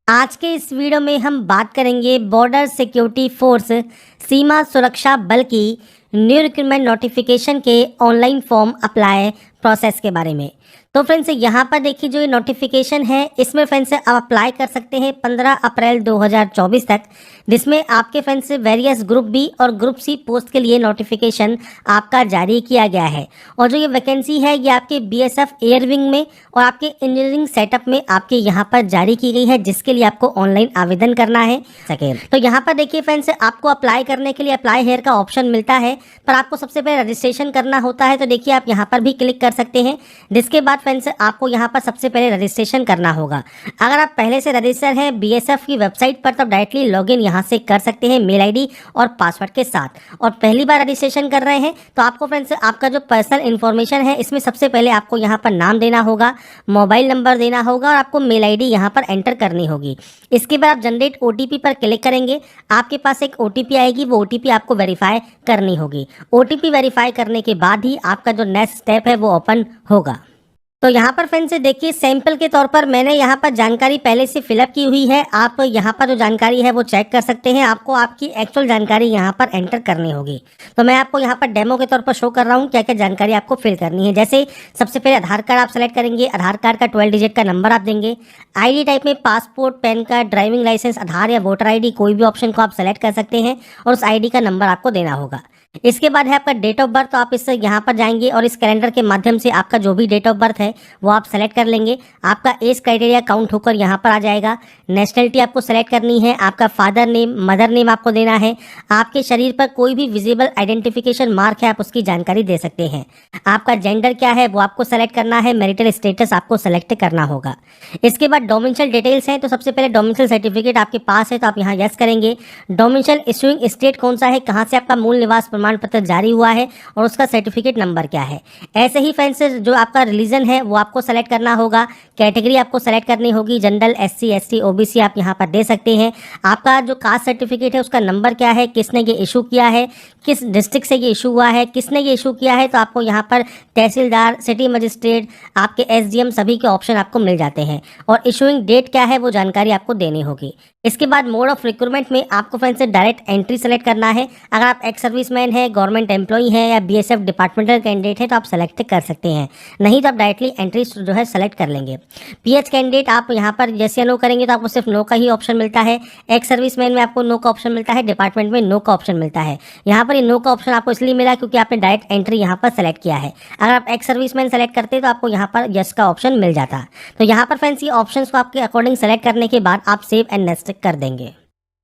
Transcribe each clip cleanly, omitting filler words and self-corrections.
आज के इस वीडियो में हम बात करेंगे बॉर्डर सिक्योरिटी फोर्स सीमा सुरक्षा बल की न्यू रिक्रूटमेंट नोटिफिकेशन के ऑनलाइन फॉर्म अप्लाई प्रोसेस के बारे में। तो फ्रेंड्स यहाँ पर देखिए जो ये नोटिफिकेशन है इसमें फ्रेंड्स आप अप्लाई कर सकते हैं 15 अप्रैल 2024 तक, जिसमें आपके फ्रेंड्स वेरियस ग्रुप बी और ग्रुप सी पोस्ट के लिए नोटिफिकेशन आपका जारी किया गया है। और जो ये वैकेंसी है ये आपके बीएसएफ एयर विंग में और आपके इंजीनियरिंग सेटअप में आपके यहाँ पर जारी की गई है, जिसके लिए आपको ऑनलाइन आवेदन करना है। तो यहाँ पर देखिए फ्रेंड्स आपको अप्लाई करने के लिए अप्लाई हेयर का ऑप्शन मिलता है, पर आपको सबसे पहले रजिस्ट्रेशन करना होता है। तो देखिए आप यहाँ पर भी क्लिक कर सकते हैं, जिसके बाद फ्रेंड्स आपको यहाँ पर सबसे पहले रजिस्ट्रेशन करना होगा। अगर आप पहले से रजिस्टर हैं बीएसएफ की वेबसाइट पर तो डायरेक्टली लॉगिन यहाँ से कर सकते हैं मेल आईडी और पासवर्ड के साथ। और पहली बार रजिस्ट्रेशन कर रहे हैं तो आपको फ्रेंड्स आपका जो पर्सनल इन्फॉर्मेशन है इसमें सबसे पहले आपको यहाँ पर नाम देना होगा, मोबाइल नंबर देना होगा और आपको मेल आईडी यहाँ पर एंटर करनी होगी। इसके बाद आप जनरेट ओटीपी पर क्लिक करेंगे, आपके पास एक ओटीपी आएगी, वो ओटीपी आपको वेरीफाई करनी होगी। ओटीपी वेरीफाई करने के बाद ही आपका जो नेक्स्ट स्टेप है वो ओपन होगा। तो यहाँ पर फ्रेंड्स देखिए सैंपल के तौर पर मैंने यहाँ पर जानकारी पहले से फिलअप की हुई है। आप यहाँ पर जो जानकारी है वो चेक कर सकते हैं, आपको आपकी एक्चुअल जानकारी यहाँ पर एंटर करनी होगी। तो मैं आपको यहाँ पर डेमो के तौर पर शो कर रहा हूँ क्या क्या जानकारी आपको फिल करनी है। जैसे सबसे पहले आधार कार्ड आप सेलेक्ट करेंगे, आधार कार्ड का 12 डिजिट का नंबर आप देंगे। आईडी टाइप में passport, PAN card, driving licence, Aadhaar या वोटर आईडी कोई भी ऑप्शन को आप सेलेक्ट कर सकते हैं और उस आईडी का नंबर आपको देना होगा। इसके बाद है आपका डेट ऑफ बर्थ, तो आप इससे यहाँ पर जाएंगे और इस कैलेंडर के माध्यम से आपका जो भी डेट ऑफ बर्थ है वो आप सेलेक्ट कर लेंगे। आपका एज क्राइटेरिया काउंट होकर यहाँ पर आ जाएगा। नेशनलिटी आपको सेलेक्ट करनी है, आपका फादर नेम, मदर नेम आपको देना है। आपके शरीर पर कोई भी विजिबल आइडेंटिफिकेशन मार्क है आप उसकी जानकारी दे सकते हैं। आपका जेंडर क्या है वो आपको सेलेक्ट करना है, मैरिटल स्टेटस आपको सेलेक्ट करना होगा। इसके बाद डोमिसाइल डिटेल्स हैं, तो सबसे पहले डोमिसाइल सर्टिफिकेट आपके पास है तो आप यहाँ यस करेंगे। डोमिसाइल इशूइंग स्टेट कौन सा है, कहाँ से आपका मूल निवास प्रमाण पत्र जारी हुआ है और उसका सर्टिफिकेट नंबर क्या है। ऐसे ही फ्रेंड्स जो आपका रिलीजन है वो आपको सेलेक्ट करना होगा। कैटेगरी आपको सेलेक्ट करनी होगी, जनरल, एससी, एसटी, ओबीसी आप यहाँ पर दे सकते हैं। आपका जो कास्ट सर्टिफिकेट है उसका नंबर क्या है, किसने ये इशू किया है, किस डिस्ट्रिक्ट से ये इशू हुआ है, किसने ये इशू किया है। तो आपको यहाँ पर तहसीलदार, सिटी मजिस्ट्रेट, आपके एसडीएम सभी के ऑप्शन आपको मिल जाते हैं और इशूइंग डेट क्या है वो जानकारी आपको देनी होगी। इसके बाद मोड ऑफ रिक्रूटमेंट में आपको फ्रेंड्स डायरेक्ट एंट्री सेलेक्ट करना है। अगर आप एक्स सर्विसमैन है, गवर्नमेंट एम्प्लॉई है या बीएसएफ डिपार्टमेंटल कैंडिडेट है तो आप सेलेक्ट कर सकते हैं, नहीं तो आप डायरेक्टली एंट्री जो है सेलेक्ट कर लेंगे। पीएच कैंडिडेट आप यहाँ पर जैसे नो करेंगे तो आपको सिर्फ नो का ही ऑप्शन मिलता है। एक्स सर्विसमैन में आपको नो का ऑप्शन मिलता है, डिपार्टमेंट में नो का ऑप्शन मिलता है। यहाँ पर ये नो का ऑप्शन आपको इसलिए मिला क्योंकि आपने डायरेक्ट एंट्री यहाँ पर सेलेक्ट किया है। अगर आप एक्स सर्विसमैन सेलेक्ट करते तो आपको यहाँ पर यस का ऑप्शन मिल जाता। तो यहाँ पर फ्रेंड्स ये ऑप्शन को आपके अकॉर्डिंग सेलेक्ट करने के बाद आप सेव एंड नेक्स्ट कर देंगे।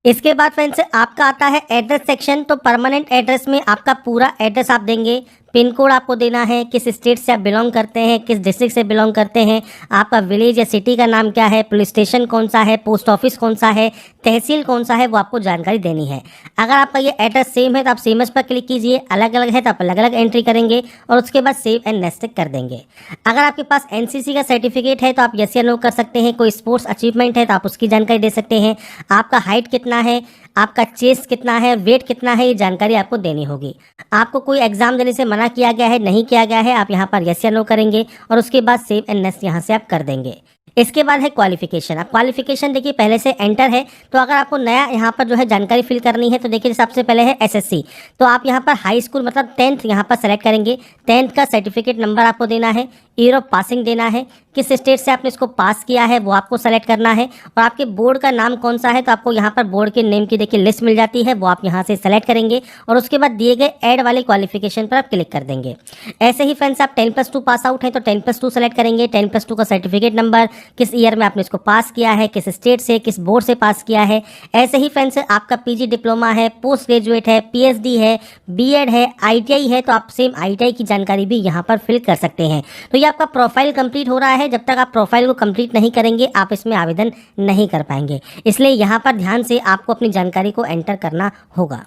इसके बाद फ्रेंड्स आपका आता है एड्रेस सेक्शन। तो परमानेंट एड्रेस में आपका पूरा एड्रेस आप देंगे, पिन कोड आपको देना है, किस स्टेट से आप बिलोंग करते हैं, किस डिस्ट्रिक्ट से बिलोंग करते हैं, आपका विलेज या सिटी का नाम क्या है, पुलिस स्टेशन कौन सा है, पोस्ट ऑफिस कौन सा है, तहसील कौन सा है, वो आपको जानकारी देनी है। अगर आपका ये एड्रेस सेम है तो आप सेमस पर क्लिक कीजिए, अलग अलग है तो आप अलग अलग एंट्री करेंगे और उसके बाद सेव एंड नेक्स्ट कर देंगे। अगर आपके पास एनसीसी का सर्टिफिकेट है तो आप यस या नो कर सकते हैं। कोई स्पोर्ट्स अचीवमेंट है तो आप उसकी जानकारी दे सकते हैं। आपका हाइट कितना है, आपका चेस्ट कितना है, वेट कितना है, ये जानकारी आपको देनी होगी। आपको कोई एग्जाम देने से मना किया गया है, नहीं किया गया है, आप यहाँ पर यस या नो करेंगे और उसके बाद सेव एंड नेक्स्ट यहाँ से आप कर देंगे। इसके बाद है क्वालिफिकेशन। अब क्वालिफिकेशन देखिए पहले से एंटर है, तो अगर आपको नया यहाँ पर जो है जानकारी फिल करनी है तो देखिए सबसे पहले है एसएससी। तो आप यहाँ पर हाई स्कूल मतलब 10th यहाँ पर सेलेक्ट करेंगे। 10th का सर्टिफिकेट नंबर आपको देना है, ईयर ऑफ पासिंग देना है, किस स्टेट से आपने इसको पास किया है वो आपको सेलेक्ट करना है और आपके बोर्ड का नाम कौन सा है तो आपको यहाँ पर बोर्ड के नेम की देखिए लिस्ट मिल जाती है, वो आप यहाँ से सेलेक्ट करेंगे और उसके बाद दिए गए ऐड वाले क्वालिफिकेशन पर आप क्लिक कर देंगे। ऐसे ही फ्रेंड्स आप 10+2 पास आउट है तो 10+2 सेलेक्ट करेंगे। 10+2 का सर्टिफिकेट नंबर, किस ईयर में आपने इसको पास किया है, किस स्टेट से, किस बोर्ड से पास किया है। ऐसे ही फ्रेंड्स आपका पीजी डिप्लोमा है, पोस्ट ग्रेजुएट है, पीएचडी है, बीएड है, आईटीआई है तो आप सेम आईटीआई की जानकारी भी यहाँ पर फिल कर सकते हैं। तो ये आपका प्रोफाइल कंप्लीट हो रहा है, जब तक आप प्रोफाइल को कंप्लीट नहीं करेंगे आप इसमें आवेदन नहीं कर पाएंगे, इसलिए यहाँ पर ध्यान से आपको अपनी जानकारी को एंटर करना होगा।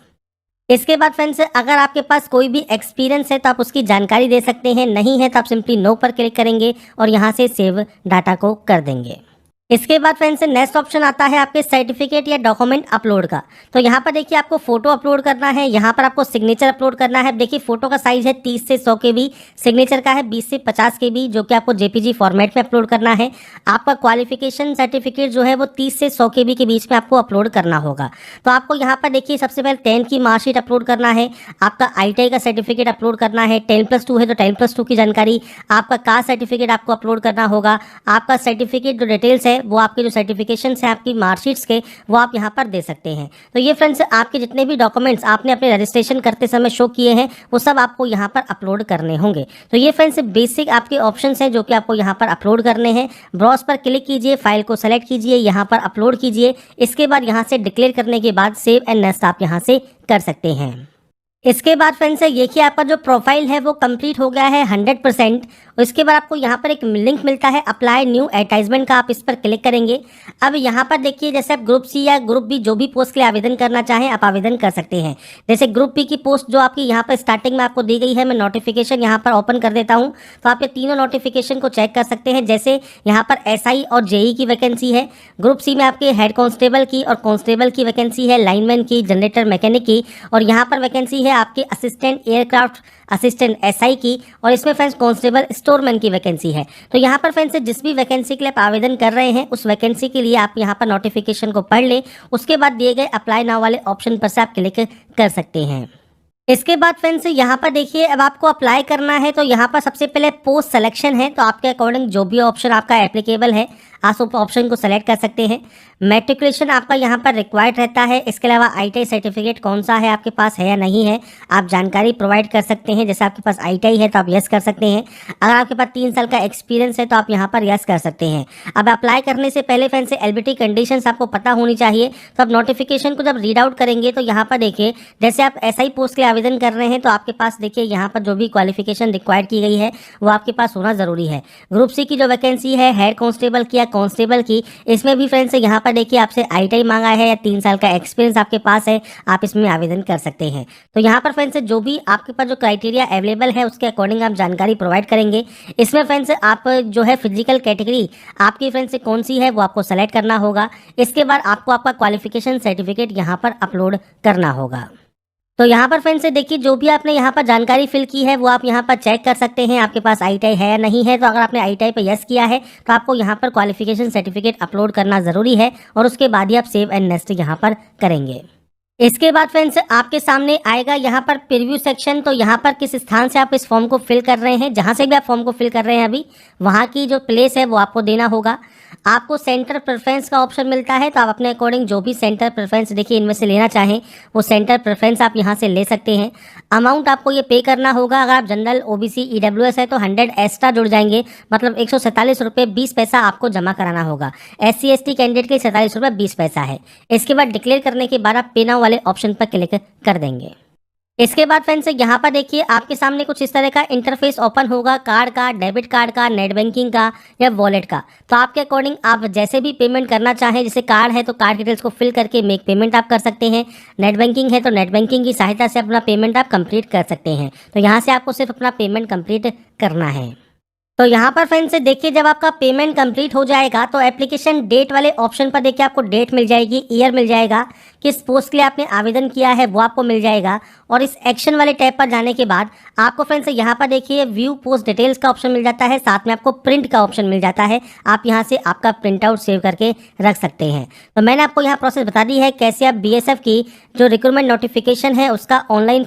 इसके बाद फ्रेंड्स अगर आपके पास कोई भी एक्सपीरियंस है तो आप उसकी जानकारी दे सकते हैं, नहीं है तो आप सिंपली नो पर क्लिक करेंगे और यहाँ से सेव डाटा को कर देंगे। इसके बाद फ्रेंड्स नेक्स्ट ऑप्शन आता है आपके सर्टिफिकेट या डॉक्यूमेंट अपलोड का। तो यहाँ पर देखिए आपको फोटो अपलोड करना है, यहाँ पर आपको सिग्नेचर अपलोड करना है। देखिए फोटो का साइज है 30 से 100 KB, सिग्नेचर का है 20 से 50 KB, जो कि आपको JPG फॉर्मेट में अपलोड करना है। आपका क्वालिफिकेशन सर्टिफिकेट जो है वो 30 से 100 KB के बीच में आपको अपलोड करना होगा। तो आपको यहाँ पर देखिए सबसे पहले 10 की मार्कशीट अपलोड करना है, आपका ITI का सर्टिफिकेट अपलोड करना है, 10+2 है तो 10+2 की जानकारी, आपका कास्ट सर्टिफिकेट आपको अपलोड करना होगा। आपका सर्टिफिकेट जो डिटेल्स है वो आपके जो सर्टिफिकेशन है आपकी मार्कशीट्स के, वो आप यहाँ पर दे सकते हैं। तो ये फ्रेंड्स आपके जितने भी डॉक्यूमेंट्स आपने अपने रजिस्ट्रेशन करते समय शो किए हैं वो सब आपको यहाँ पर अपलोड करने होंगे। तो ये फ्रेंड्स बेसिक आपके ऑप्शंस हैं जो कि आपको यहाँ पर अपलोड करने हैं। ब्राउज पर क्लिक कीजिए, फाइल को सेलेक्ट कीजिए, यहाँ पर अपलोड कीजिए। इसके बाद यहाँ से डिक्लेयर करने के बाद सेव एंड नेक्स्ट आप यहाँ से कर सकते हैं। इसके बाद फ्रेंड्स देखिए आपका जो प्रोफाइल है वो कंप्लीट हो गया है 100%। और इसके बाद आपको यहाँ पर एक लिंक मिलता है अप्लाई न्यू एडवर्टाइजमेंट का, आप इस पर क्लिक करेंगे। अब यहाँ पर देखिए जैसे आप ग्रुप सी या ग्रुप बी जो भी पोस्ट के लिए आवेदन करना चाहें आप आवेदन कर सकते हैं। जैसे ग्रुप बी की पोस्ट जो आपकी यहाँ पर स्टार्टिंग में आपको दी गई है, मैं नोटिफिकेशन यहाँ पर ओपन कर देता हूँ तो आप ये तीनों नोटिफिकेशन को चेक कर सकते हैं। जैसे यहाँ पर SI और JE की वैकेंसी है, ग्रुप सी में आपके हेड कांस्टेबल की और कांस्टेबल की वैकेंसी है, लाइनमैन की, जनरेटर मैकेनिक की, और यहाँ पर वैकेंसी है आपके असिस्टेंट एयरक्राफ्ट असिस्टेंट SI की, और इसमें फ्रेंड्स कांस्टेबल स्टोरमैन की वैकेंसी है। तो यहाँ पर फ्रेंड्स जिस भी वैकेंसी के लिए आप आवेदन कर रहे हैं उस वैकेंसी के लिए आप यहाँ पर नोटिफिकेशन को पढ़ लें, उसके बाद दिए गए अप्लाई नाउ वाले ऑप्शन पर से आप क्लिक कर सकते हैं। इसके बाद फ्रेंड्स यहाँ पर देखिए अब आपको अप्लाई करना है तो यहाँ पर सबसे पहले पोस्ट सिलेक्शन है। तो आपके अकॉर्डिंग जो भी ऑप्शन आपका एप्लीकेबल है आप उस ऑप्शन को सेलेक्ट कर सकते हैं। मैट्रिकुलेशन आपका यहाँ पर रिक्वायर्ड रहता है। इसके अलावा ITI सर्टिफिकेट कौन सा है आपके पास है या नहीं है आप जानकारी प्रोवाइड कर सकते हैं। जैसे आपके पास ITI है तो आप यस कर सकते हैं। अगर आपके पास 3 साल का एक्सपीरियंस है तो आप यहाँ पर यस कर सकते हैं। अब अप्लाई करने से पहले फ्रेंड्स एलिजिबिलिटी कंडीशंस आपको पता होनी चाहिए। तो आप नोटिफिकेशन को जब रीड आउट करेंगे तो यहाँ पर देखिए जैसे आप SI पोस्ट के लिए आवेदन कर रहे हैं तो आपके पास देखिए यहाँ पर जो भी क्वालिफिकेशन रिक्वायर्ड की गई है वो आपके पास होना जरूरी है। ग्रुप सी की जो वैकेंसी है हेड कांस्टेबल की या कांस्टेबल की, इसमें भी फ्रेंड्स यहाँ पर देखिए आपसे ITI मांगा है या 3 साल का एक्सपीरियंस आपके पास है, आप इसमें आवेदन कर सकते हैं। तो यहाँ पर फ्रेंड्स जो भी आपके पास जो क्राइटेरिया अवेलेबल है उसके अकॉर्डिंग आप जानकारी प्रोवाइड करेंगे। इसमें फ्रेंड्स आप जो है फिजिकल कैटेगरी आपकी फ्रेंड्स कौन सी है वो आपको सेलेक्ट करना होगा। इसके बाद आपको आपका क्वालिफिकेशन सर्टिफिकेट यहाँ पर अपलोड करना होगा। तो यहाँ पर फ्रेंड्स देखिए जो भी आपने यहाँ पर जानकारी फिल की है वो आप यहाँ पर चेक कर सकते हैं आपके पास ITI है या नहीं है। तो अगर आपने ITI पे यस किया है तो आपको यहाँ पर क्वालिफिकेशन सर्टिफिकेट अपलोड करना ज़रूरी है और उसके बाद ही आप सेव एंड नेक्स्ट यहाँ पर करेंगे। इसके बाद फ्रेंड्स आपके सामने आएगा यहाँ पर प्रीव्यू सेक्शन। तो यहाँ पर किस स्थान से आप इस फॉर्म को फिल कर रहे हैं, जहाँ से भी आप फॉर्म को फिल कर रहे हैं अभी वहाँ की जो प्लेस है वो आपको देना होगा। आपको सेंटर प्रेफरेंस का ऑप्शन मिलता है तो आप अपने अकॉर्डिंग जो भी सेंटर प्रेफरेंस देखिए इनमें से लेना चाहें वो सेंटर प्रेफरेंस आप यहाँ से ले सकते हैं। अमाउंट आपको ये पे करना होगा। अगर आप जनरल OBC EWS है तो 100 एक्स्ट्रा जुड़ जाएंगे, मतलब 147 रुपये 20 पैसा आपको जमा कराना होगा। SC ST कैंडिडेट के 47 रुपये 20 पैसा है। इसके बाद डिक्लेयर करने के बाद आप पे नाउ वाले ऑप्शन पर क्लिक कर देंगे। इसके बाद फ्रेंड्स यहाँ पर देखिए आपके सामने कुछ इस तरह का इंटरफेस ओपन होगा, कार्ड का, डेबिट कार्ड का, नेट बैंकिंग का या वॉलेट का। तो आपके अकॉर्डिंग आप जैसे भी पेमेंट करना चाहें, जैसे कार्ड है तो कार्ड डिटेल्स को फिल करके मेक पेमेंट आप कर सकते हैं। नेट बैंकिंग है तो नेट बैंकिंग की सहायता से अपना पेमेंट आप कंप्लीट कर सकते हैं। तो यहाँ से आपको सिर्फ अपना पेमेंट कंप्लीट करना है। तो यहाँ पर फ्रेंड्स देखिए जब आपका पेमेंट कंप्लीट हो जाएगा तो एप्लीकेशन डेट वाले ऑप्शन पर देखिए आपको डेट मिल जाएगी, ईयर मिल जाएगा, किस पोस्ट के लिए आपने आवेदन किया है वो आपको मिल जाएगा। और इस एक्शन वाले टैब पर जाने के बाद आपको फ्रेंड्स यहाँ पर देखिए व्यू पोस्ट डिटेल्स का ऑप्शन मिल जाता है, साथ में आपको प्रिंट का ऑप्शन मिल जाता है। आप यहाँ से आपका प्रिंट आउट सेव करके रख सकते हैं। तो मैंने आपको यहाँ प्रोसेस बता दी है कैसे आप BSF की जो रिक्रूटमेंट नोटिफिकेशन है उसका ऑनलाइन